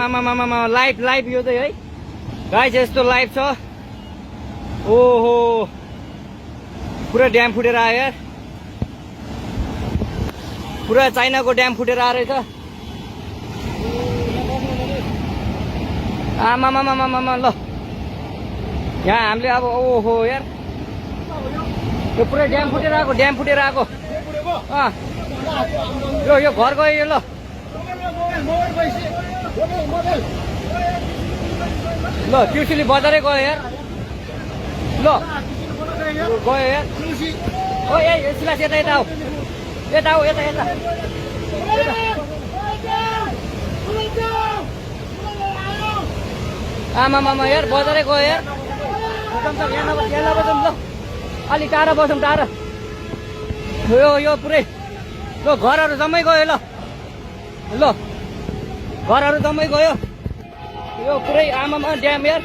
आमा live live यो चाहिँ है गाइस यस्तो लाइभ छ ओहो पुरा ड्याम फुटेर आयो यार पुरा चाइनाको ड्याम फुटेर आएर छ आमा ल यहाँ हामीले अब ओहो यार यो पुरै ड्याम फुटेर आएको यो घर गयो यो ल ट्युसुली बजारै गयो यार ल गयो यार ओ ए सिलास यता आऊ यता आमा यार बजारै गयो यार यहाँ नबसौँ ल अलि टाढा बसौँ टाढा यो पुरै ल घरहरू जम्मै गयो ल घरहरू जम्मै गयो यो पुरै आमामा ड्याम यार